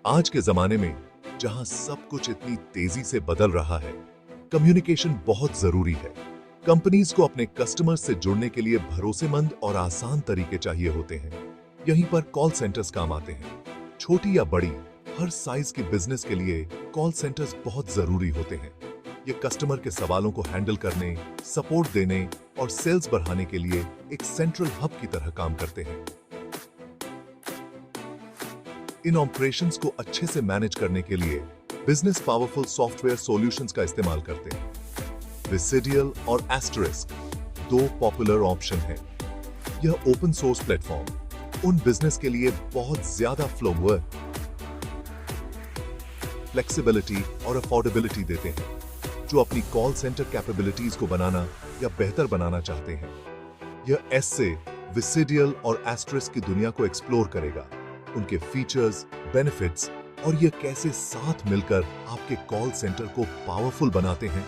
आज के जमाने में जहां सब कुछ इतनी तेजी से बदल रहा है, कम्युनिकेशन बहुत जरूरी है। कंपनीज को अपने कस्टमर से जुड़ने के लिए भरोसेमंद और आसान तरीके चाहिए होते हैं। यहीं पर कॉल सेंटर्स काम आते हैं। छोटी या बड़ी, हर साइज की बिजनेस के लिए कॉल सेंटर्स बहुत जरूरी होते हैं। ये कस्टमर के सवालों को हैंडल करने, सपोर्ट देने और सेल्स बढ़ाने के लिए एक सेंट्रल हब की तरह काम करते हैं। इन ऑपरेशंस को अच्छे से मैनेज करने के लिए बिजनेस पावरफुल सॉफ्टवेयर सॉल्यूशंस का इस्तेमाल करते हैं। विसिडियल और एस्टेरिस्क दो पॉपुलर ऑप्शन हैं। यह ओपन सोर्स प्लेटफॉर्म उन बिजनेस के लिए बहुत ज्यादा फ्लो वर्क, फ्लेक्सिबिलिटी और अफोर्डेबिलिटी देते हैं, जो अपनी कॉल सेंटर कैपेबिलिटीज को बनाना या बेहतर बनाना चाहते हैं। यह एस से विसिडियल और एस्टेरिस्क की दुनिया को एक्सप्लोर करेगा, उनके फीचर्स, बेनिफिट्स और ये कैसे साथ मिलकर आपके कॉल सेंटर को पावरफुल बनाते हैं,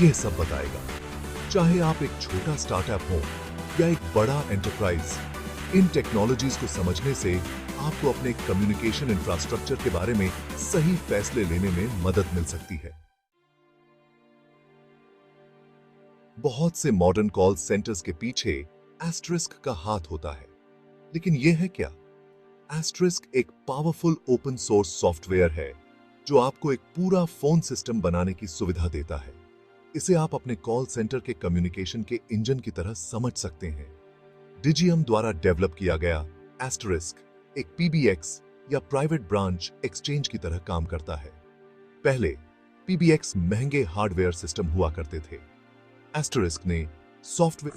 यह सब बताएगा। चाहे आप एक छोटा स्टार्टअप हो या एक बड़ा एंटरप्राइज, इन टेक्नोलॉजीज को समझने से आपको अपने कम्युनिकेशन इंफ्रास्ट्रक्चर के बारे में सही फैसले लेने में मदद मिल सकती है। बहुत से मॉडर्न कॉल सेंटर्स के पीछे एस्टेरिस्क का हाथ होता है, लेकिन यह है क्या? एस्टेरिस्क एक पावरफुल ओपन सोर्स सॉफ्टवेयर है जो आपको एक पूरा फोन सिस्टम बनाने की सुविधा देता है। इसे आप अपने कॉल सेंटर के कम्युनिकेशन के इंजन की तरह समझ सकते हैं। डिजियम द्वारा डेवलप किया गया एस्टेरिस्क एक पीबीएक्स या प्राइवेट ब्रांच एक्सचेंज की तरह काम करता है। पहले पीबीएक्स महंगे हार्डवेयर सिस्टम हुआ करते थे। एस्टेरिस्क ने सॉफ्टवेयर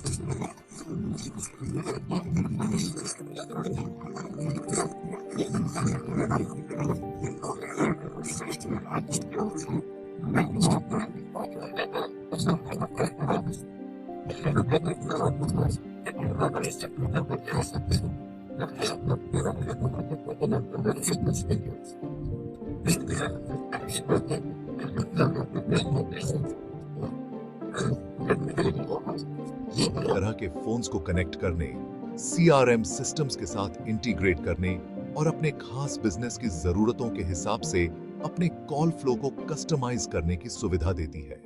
तरह के फोन्स को कनेक्ट करने, सीआरएम सिस्टम्स के साथ इंटीग्रेट करने और अपने खास बिजनेस की जरूरतों के हिसाब से अपने कॉल फ्लो को कस्टमाइज करने की सुविधा देती है।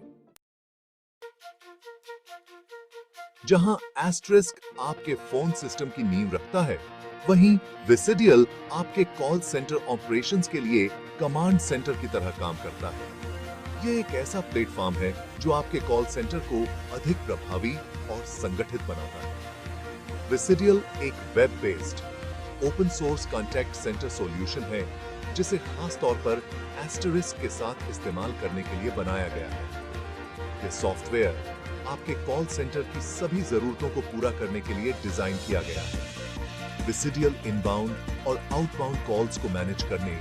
जहां एस्टेरिस्क आपके फोन सिस्टम की नींव रखता है, वहीं विसिडियल आपके कॉल सेंटर ऑपरेशंस के लिए कमांड सेंटर की तरह काम करता है। यह एक ऐसा प्लेटफॉर्म है जो आपके कॉल सेंटर को अधिक प्रभावी और संगठित बनाता है। विसिडियल एक web based open source contact centre solution है जिसे खास तौर पर एस्टेरिस्क के साथ इस्तेमाल करने के लिए बनाया गया है। यह सॉफ्टवेयर आपके कॉल सेंटर की सभी जरूरतों को पूरा करने के लिए डिजाइन किया गया है। विसिडियल इनबाउंड और आउटबाउंड कॉल्स को मैनेज करने,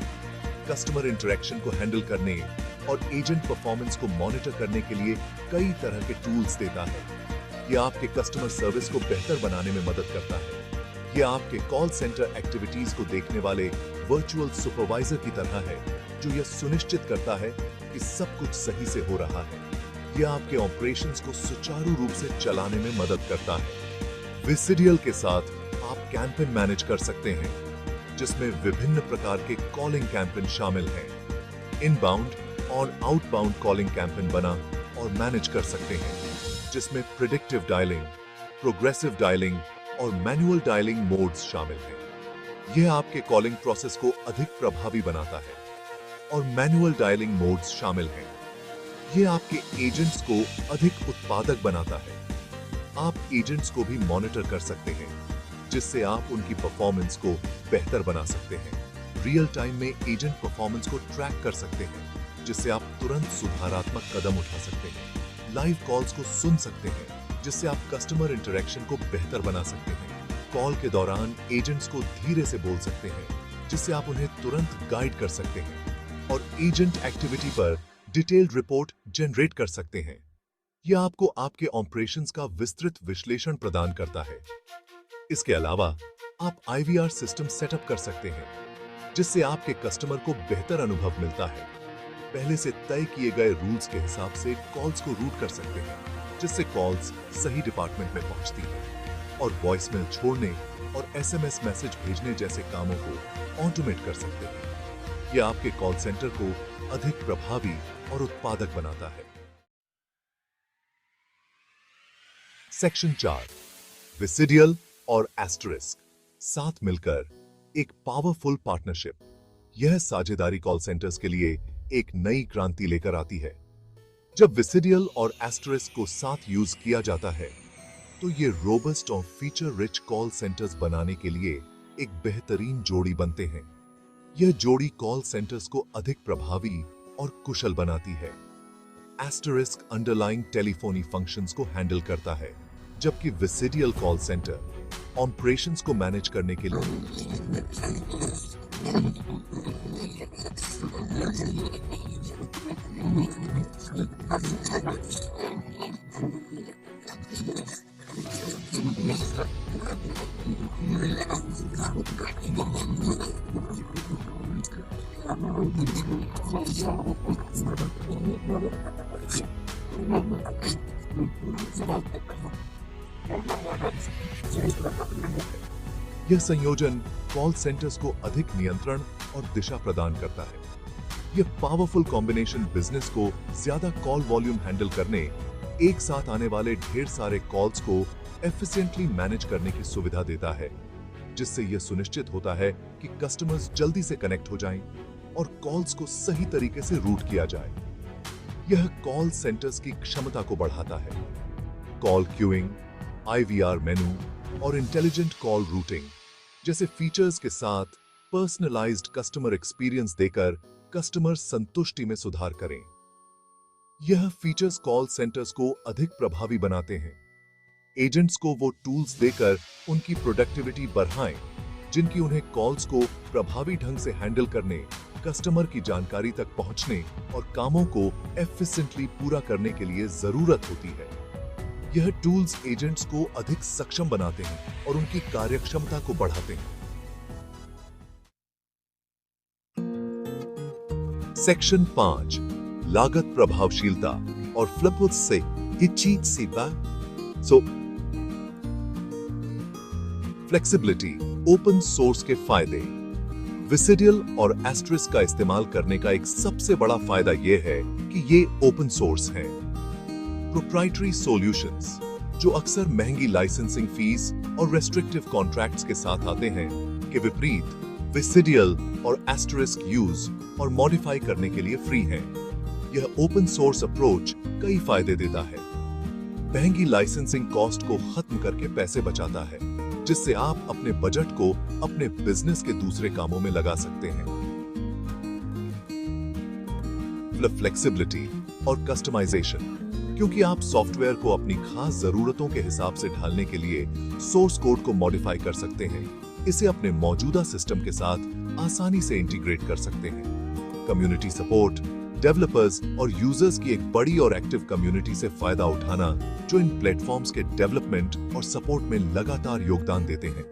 कस्टमर इंटरेक्शन को हैंडल करने और एजेंट परफॉर्मेंस को मॉनिटर करने के लिए कई तरह के टूल्स देता है। यह आपके कस्टमर सर्विस को बेहतर बनाने में मदद करता है। यह आपके कॉल सेंटर एक्टिविटीज को देखने वाले वर्चुअल सुपरवाइजर की तरह है जो यह सुनिश्चित करता है कि सब कुछ सही से हो रहा है। यह आपके ऑपरेशंस को सुचारू रूप से चलाने में मदद करता है। विसिडियल के साथ आप कैंपेन मैनेज कर सकते हैं, जिसमें विभिन्न प्रकार के कॉलिंग कैंपेन शामिल हैं। इनबाउंड और आउटबाउंड कॉलिंग कैंपेन बना और मैनेज कर सकते हैं, जिसमें प्रिडिक्टिव डायलिंग, प्रोग्रेसिव डायलिंग और मैनुअल डायलिंग मोड्स शामिल हैं। यह आपके कॉलिंग प्रोसेस को अधिक प्रभावी बनाता है और मैनुअल डायलिंग मोड्स शामिल हैं। यह आपके एजेंट्स को अधिक उत्पादक बनाता है। आप एजेंट्स को भी मॉनिटर कर सकते हैं, जिससे आप उनकी परफॉर्मेंस को बेहतर बना सकते हैं। रियल टाइम में एजेंट परफॉर्मेंस को ट्रैक कर सकते हैं, जिससे आप तुरंत सुधारात्मक कदम उठा सकते हैं। लाइव कॉल्स को सुन सकते हैं, जिससे आप कस्टमर इंटरेक्शन को बेहतर बना सकते हैं। कॉल के दौरान एजेंट्स को धीरे से बोल सकते हैं, जिससे आप उन्हें तुरंत गाइड कर सकते हैं और एजेंट एक्टिविटी पर डिटेल्ड रिपोर्ट जनरेट कर सकते हैं। यह आपको आपके ऑपरेशंस का विस्तृत विश्लेषण प्रदान करता है। इसके अलावा आप आईवीआर सिस्टम सेटअप कर सकते हैं, जिससे आपके कस्टमर को बेहतर अनुभव मिलता है। पहले से तय किए गए रूल्स के हिसाब से कॉल्स को रूट कर सकते हैं, जिससे कॉल्स सही डिपार्टमेंट में पहुंचती हैं और वॉइसमेल छोड़ने और एसएमएस मैसेज भेजने जैसे कामों को ऑटोमेट कर सकते हैं। यह आपके कॉल सेंटर को अधिक प्रभावी और उत्पादक बनाता है। सेक्शन 4, विसिडियल और एस्टेरिस्क साथ मिलकर एक पावरफुल पार्टनरशिप। यह साझेदारी कॉल सेंटर्स के लिए एक नई क्रांति लेकर आती है। जब विसिडियल और एस्टेरिस्क को साथ यूज किया जाता है तो ये रोबस्ट और फीचर रिच कॉल सेंटर्स बनाने के लिए एक बेहतरीन जोड़ी बनते हैं। यह जोड़ी कॉल सेंटर्स को अधिक प्रभावी और कुशल बनाती है। एस्टेरिस्क अंडरलाइंग टेलीफोनी फंक्शंस को हैंडल करता है, जबकि विसिडियल कॉल सेंटर ऑपरेशंस को मैनेज करने के लिए यह संयोजन कॉल सेंटर्स को अधिक नियंत्रण और दिशा प्रदान करता है। यह पावरफुल कॉम्बिनेशन बिजनेस को ज्यादा कॉल वॉल्यूम हैंडल करने, एक साथ आने वाले ढेर सारे कॉल्स को एफिशिएंटली मैनेज करने की सुविधा देता है, जिससे यह सुनिश्चित होता है कि कस्टमर्स जल्दी से कनेक्ट हो जाएं और कॉल्स को सही तरीके से रूट किया जाए। यह कॉल सेंटर्स की क्षमता को बढ़ाता है। कॉल क्यूइंग, IVR मेनू और इंटेलिजेंट कॉल रूटिंग जैसे फीचर्स के साथ पर्सनलाइज्ड कस्टमर एक्सपीरियंस देकर कस्टमर संतुष्टि में सुधार करें। यह फीचर्स कॉल सेंटर्स को अधिक प्रभावी बनाते हैं। एजेंट्स को वो टूल्स देकर उनकी प्रोडक्टिविटी बढ़ाएं, जिनकी उन्हें कॉल्स को प्रभावी ढंग से हैंडल करने, कस्टमर की जानकारी तक पहुंचने और कामों को एफिशिएंटली पूरा करने के लिए जरूरत होती है। यह टूल्स एजेंट्स को अधिक सक्षम बनाते हैं और उनकी कार्यक्षमता को बढ़ाते हैं। सेक्शन 5, लागत प्रभावशीलता और फ्लिप से इच्छित सेवा। फ्लेक्सिबिलिटी, ओपन सोर्स के फायदे। विसिडियल और एस्टेरिस्क का इस्तेमाल करने का एक सबसे बड़ा फायदा यह है कि ये ओपन सोर्स हैं। प्रोप्राइटरी सॉल्यूशंस, जो अक्सर महंगी लाइसेंसिंग फीस और रेस्ट्रिक्टिव कॉन्ट्रैक्ट्स के साथ आते हैं, के विपरीत विसिडियल और एस्टेरिस्क यूज और मॉडिफाई करने के लिए फ्री है। यह ओपन सोर्स अप्रोच कई फायदे देता है। महंगी लाइसेंसिंग कॉस्ट को खत्म करके पैसे बचाता है, जिससे आप अपने बजट को अपने बिजनेस के दूसरे कामों में लगा सकते हैं। फ्लेक्सिबिलिटी और कस्टमाइजेशन, क्योंकि आप सॉफ्टवेयर को अपनी खास जरूरतों के हिसाब से ढालने के लिए सोर्स कोड को मॉडिफाई कर सकते हैं, इसे अपने मौजूदा सिस्टम के साथ आसानी से इंटीग्रेट कर सकते हैं। कम्युनिटी सपोर्ट, डेवलपर्स और यूजर्स की एक बड़ी और एक्टिव कम्युनिटी से फायदा उठाना, जो इन प्लेटफॉर्म्स के डेवलपमेंट और सपोर्ट में लगातार योगदान देते हैं।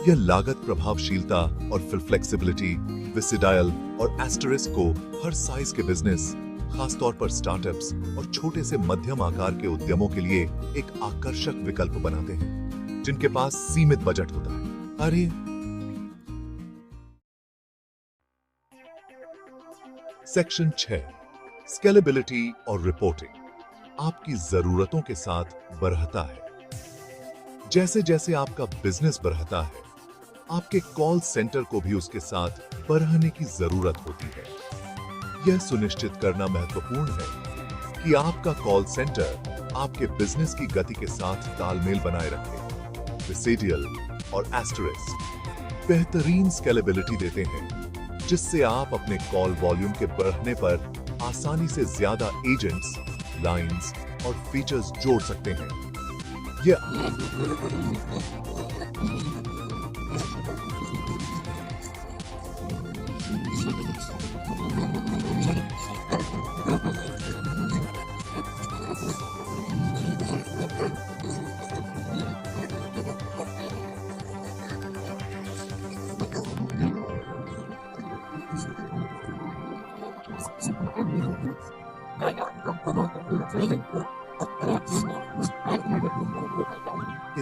यह लागत प्रभावशीलता और फ्लेक्सिबिलिटी विसिडियल और एस्टेरिस्क को हर साइज के बिजनेस, खासतौर पर स्टार्टअप्स और छोटे से मध्यम आकार के उद्यमों के लिए एक आकर्षक विकल्प बनाते हैं, जिनके पास सीमित बजट होता है। अरे सेक्शन 6, स्केलेबिलिटी और रिपोर्टिंग आपकी जरूरतों के साथ बढ़ता है। जैसे जैसे आपका बिजनेस बढ़ता है, आपके कॉल सेंटर को भी उसके साथ बढ़ाने की जरूरत होती है। यह सुनिश्चित करना महत्वपूर्ण है कि आपका कॉल सेंटर आपके बिजनेस की गति के साथ तालमेल बनाए रखे। विसिडियल और एस्टेरिस्क बेहतरीन स्केलेबिलिटी देते हैं, जिससे आप अपने कॉल वॉल्यूम के बढ़ने पर आसानी से ज्यादा एजेंट्स, लाइंस और फीचर्स जोड़ सकते हैं।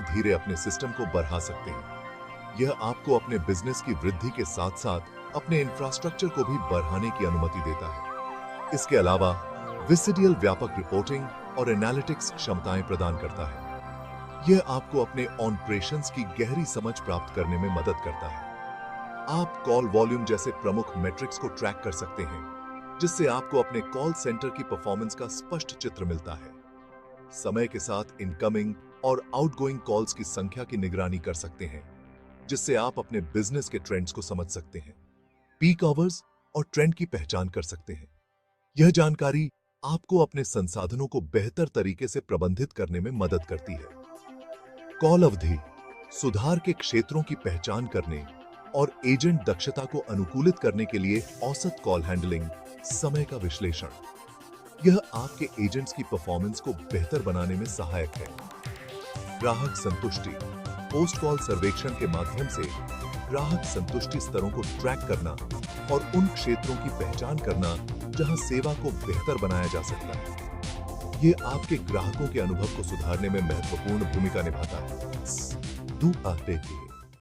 धीरे अपने सिस्टम को बढ़ा सकते हैं। यह आपको अपने बिजनेस की वृद्धि के साथ साथ अपने इंफ्रास्ट्रक्चर को भी बढ़ाने की अनुमति देता है। इसके अलावा विसिडियल व्यापक रिपोर्टिंग और एनालिटिक्स क्षमताएं प्रदान करता है। यह आपको अपने ऑपरेशंस की गहरी समझ प्राप्त करने में मदद करता है। आप कॉल वॉल्यूम जैसे प्रमुख मैट्रिक्स को ट्रैक कर सकते हैं, जिससे आपको अपने कॉल सेंटर की परफॉर्मेंस का स्पष्ट चित्र मिलता है। समय के साथ इनकमिंग और आउटगोइंग कॉल्स की संख्या की निगरानी कर सकते हैं, जिससे आप अपने बिजनेस के ट्रेंड्स को समझ सकते हैं, पीक आवर्स और ट्रेंड की पहचान कर सकते हैं। यह जानकारी आपको अपने संसाधनों को बेहतर तरीके से प्रबंधित करने में मदद करती है। कॉल अवधि, सुधार के क्षेत्रों की पहचान करने और एजेंट दक्षता को अनुकूलित करने के लिए औसत कॉल हैंडलिंग समय का विश्लेषण। यह आपके एजेंट्स की परफॉर्मेंस को बेहतर बनाने में सहायक है। ग्राहक संतुष्टि, पोस्ट कॉल सर्वेक्षण के माध्यम से ग्राहक संतुष्टि स्तरों को ट्रैक करना और उन क्षेत्रों की पहचान करना जहां सेवा को बेहतर बनाया जा सकता है। ये आपके ग्राहकों के अनुभव को सुधारने में महत्वपूर्ण भूमिका निभाता है।